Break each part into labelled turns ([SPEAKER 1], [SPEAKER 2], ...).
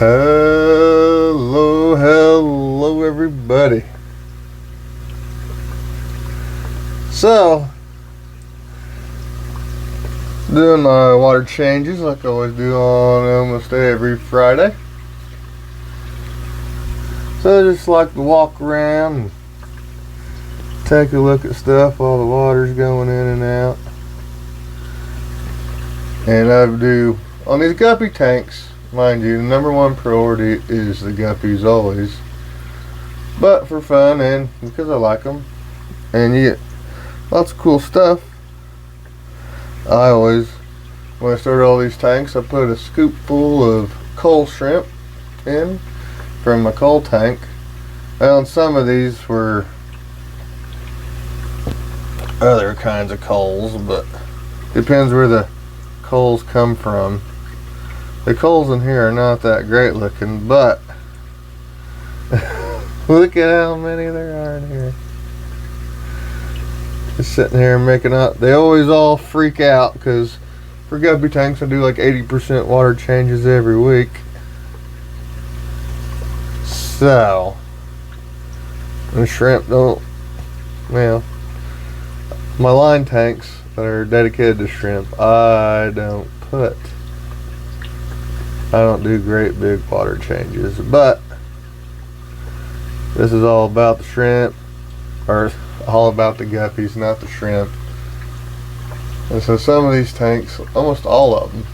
[SPEAKER 1] Hello everybody. So, doing my water changes like I always do on almost every Friday. So I just like to walk around and take a look at stuff while the water's going in and out. And I do on these guppy tanks. Mind you, the number one priority is the guppies always, but for fun and because I like them, and you get lots of cool stuff. I always, when I started all these tanks, I put a scoop full of coal shrimp in from my coal tank. And some of these were other kinds of coals, but depends where the coals come from. The coals in here are not that great looking, but look at how many there are in here. Just sitting here making up. They always all freak out because for guppy tanks I do like 80% water changes every week. So, the shrimp don't, well, my line tanks that are dedicated to shrimp, I don't do great big water changes, but this is all about the shrimp, or all about the guppies, not the shrimp. And so some of these tanks, almost all of them,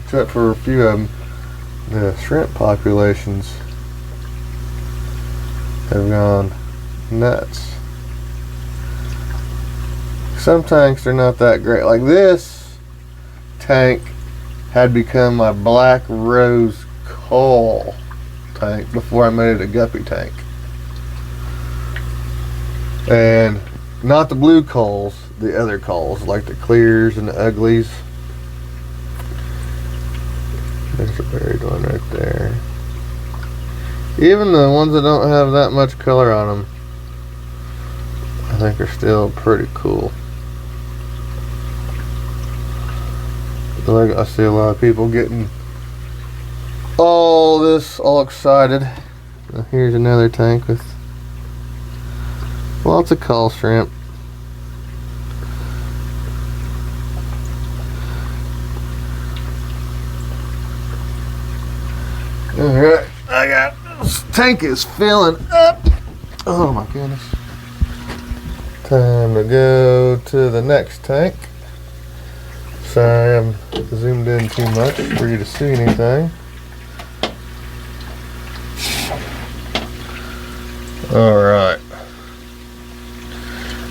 [SPEAKER 1] except for a few of them, the shrimp populations have gone nuts. Some tanks are not that great. Like this tank had become my black rose coal tank before I made it a guppy tank. And not the blue coals, the other coals, like the clears and the uglies. There's a buried one right there. Even the ones that don't have that much color on them, I think are still pretty cool. Like, I see a lot of people getting all excited. Here's another tank with lots of coal shrimp. Alright, this tank is filling up. Oh my goodness. Time to go to the next tank. Sorry, I'm zoomed in too much for you to see anything. Alright.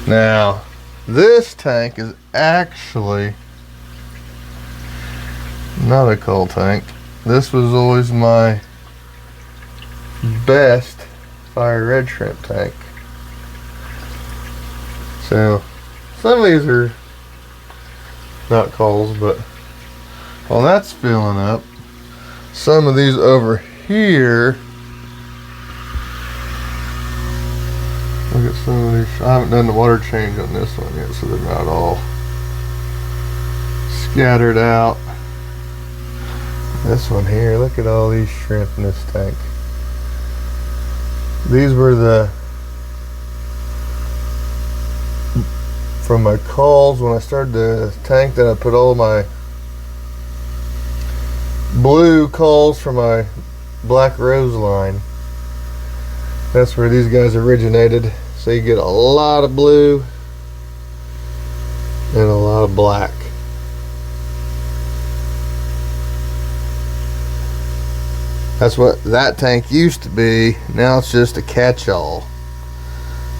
[SPEAKER 1] Now, this tank is actually not a coal tank. This was always my best fire red shrimp tank. So, some of these are not coals, but well, that's filling up. Some of these over here, look at some of these. I haven't done the water change on this one yet, so they're not all scattered out. This one here, look at all these shrimp in this tank. These were from my coals when I started the tank, that I put all my blue coals from my black rose line. That's where these guys originated. So you get a lot of blue and a lot of black. That's what that tank used to be. Now it's just a catch-all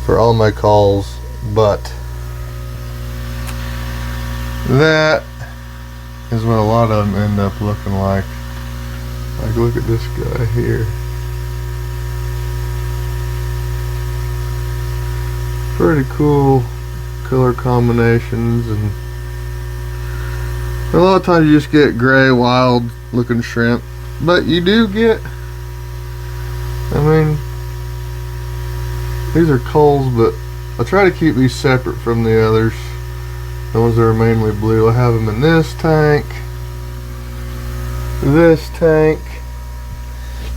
[SPEAKER 1] for all my calls, but that is what a lot of them end up looking like. Like, look at this guy here. Pretty cool color combinations, and a lot of times you just get gray, wild looking shrimp. But you do get, I mean, these are coals, but I try to keep these separate from the others. The ones that are mainly blue, I have them in this tank,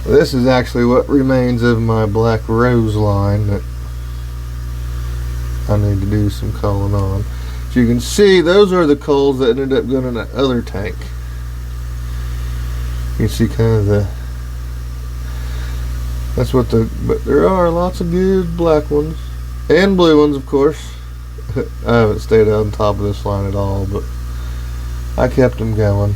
[SPEAKER 1] This is actually what remains of my black rose line that I need to do some culling on. As you can see, those are the culls that ended up going in that other tank. You can see kind of but there are lots of good black ones. And blue ones, of course. I haven't stayed on top of this line at all, but I kept them going.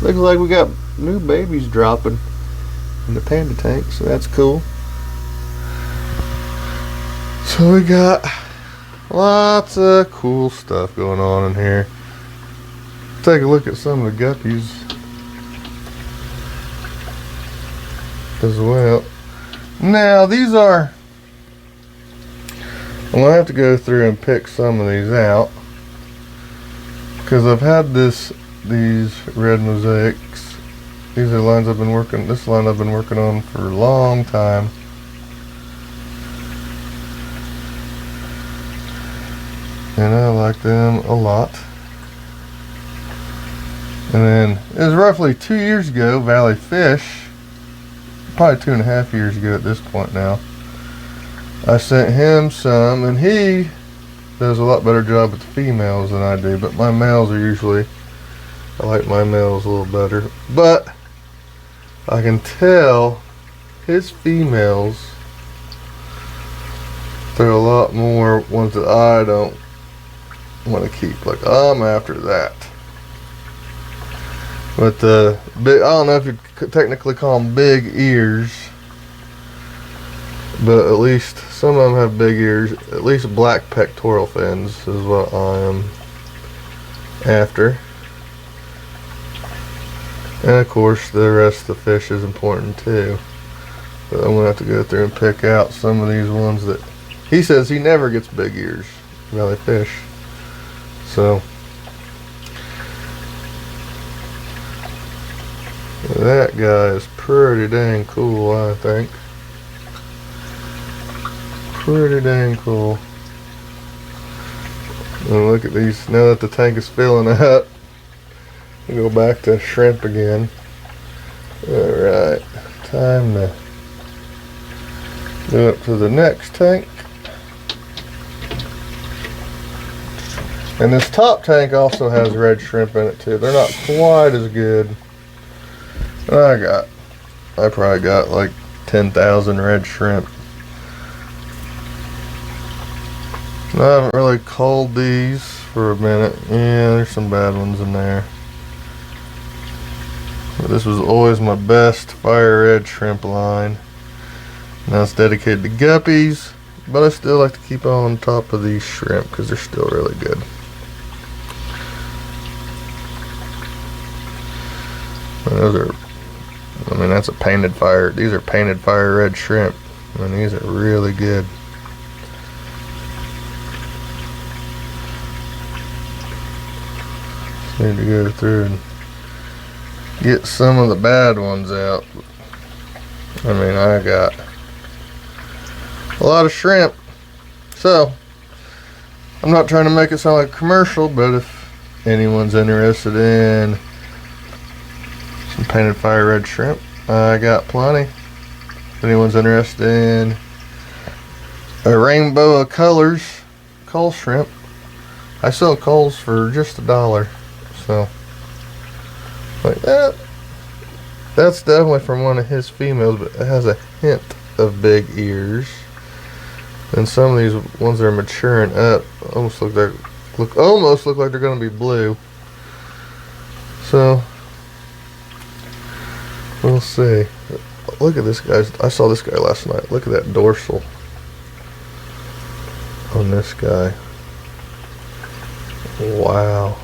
[SPEAKER 1] Looks like we got new babies dropping in the panda tank, so that's cool. So we got lots of cool stuff going on in here. Take a look at some of the guppies as well. Now these are, I'm gonna have to go through and pick some of these out because I've had these red mosaics. These are lines I've been working. This line I've been working on for a long time. And I like them a lot. And then it was roughly 2 years ago, Valley Fish, probably 2.5 years ago at this point now, I sent him some, and he does a lot better job with the females than I do, but my males are usually, I like my males a little better. But I can tell his females, there are a lot more ones that I don't want to keep. Like, I'm after that. But the big, I don't know if you could technically call them big ears, but at least some of them have big ears. At least black pectoral fins is what I am after. And of course the rest of the fish is important too. But I'm gonna have to go through and pick out some of these ones that he says he never gets big ears, Valley Fish. So that guy is pretty dang cool, I think. Pretty dang cool. And look at these, now that the tank is filling up, we'll go back to shrimp again. Alright, time to go up to the next tank. And this top tank also has red shrimp in it too. They're not quite as good. I probably got like 10,000 red shrimp. I haven't really culled these for a minute. Yeah, there's some bad ones in there. But this was always my best fire red shrimp line. Now it's dedicated to guppies, but I still like to keep on top of these shrimp because they're still really good. And those are, I mean, that's a painted fire. These are painted fire red shrimp. And these are really good. So need to go through and get some of the bad ones out. I mean, I got a lot of shrimp. So, I'm not trying to make it sound like a commercial, but if anyone's interested in some painted fire red shrimp, I got plenty. If anyone's interested in a rainbow of colors cull shrimp, I sell culls for just $1. So, like that. That's definitely from one of his females, but it has a hint of big ears. And some of these ones that are maturing up almost look like they're going to be blue. So we'll see. Look at this guy. I saw this guy last night. Look at that dorsal on this guy. Wow.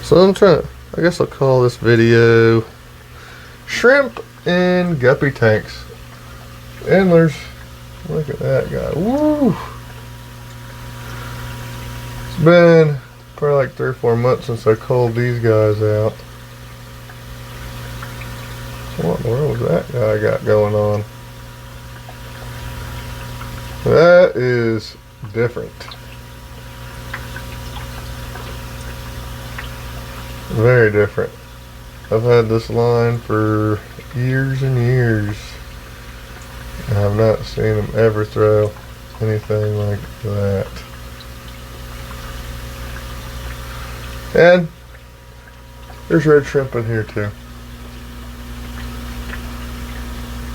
[SPEAKER 1] So I guess I'll call this video Shrimp in Guppy Tanks. Endlers. Look at that guy. Woo! It's been probably like 3 or 4 months since I culled these guys out. What in the world was that guy got going on? That is different. Very different. I've had this line for years and years, and I've not seen them ever throw anything like that. And there's red shrimp in here too.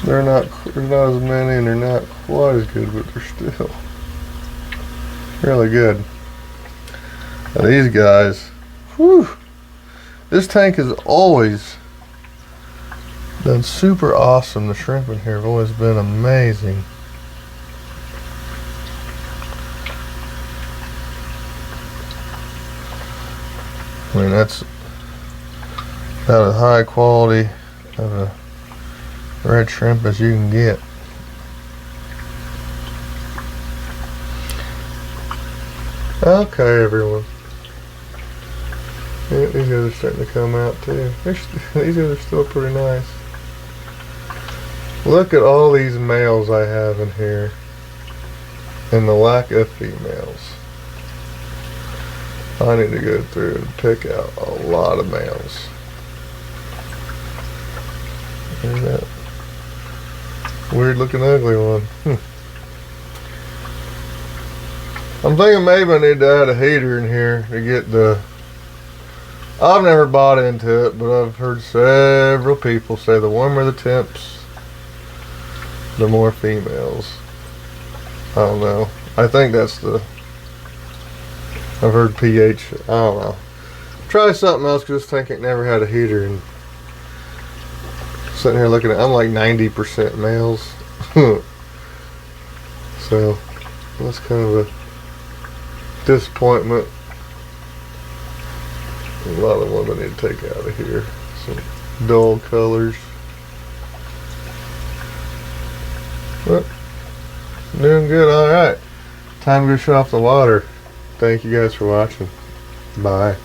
[SPEAKER 1] There's not as many, and they're not quite as good, but they're still really good. Now these guys, whew, this tank has always done super awesome. The shrimp in here have always been amazing. I mean, that's about as high quality of a red shrimp as you can get. Okay, everyone. Yeah, these guys are starting to come out too. These guys are still pretty nice. Look at all these males I have in here, and the lack of females. I need to go through and pick out a lot of males. There's that weird looking ugly one. I'm thinking maybe I need to add a heater in here to get the... I've never bought into it, but I've heard several people say the warmer the temps, the more females. I don't know. I think that's the... I've heard pH. I don't know. Try something else, because this tank ain't never had a heater. And sitting here looking at, I'm like 90% males. So that's kind of a disappointment. A lot of them I need to take out of here. Some dull colors. But doing good. Alright. Time to go shut off the water. Thank you guys for watching. Bye.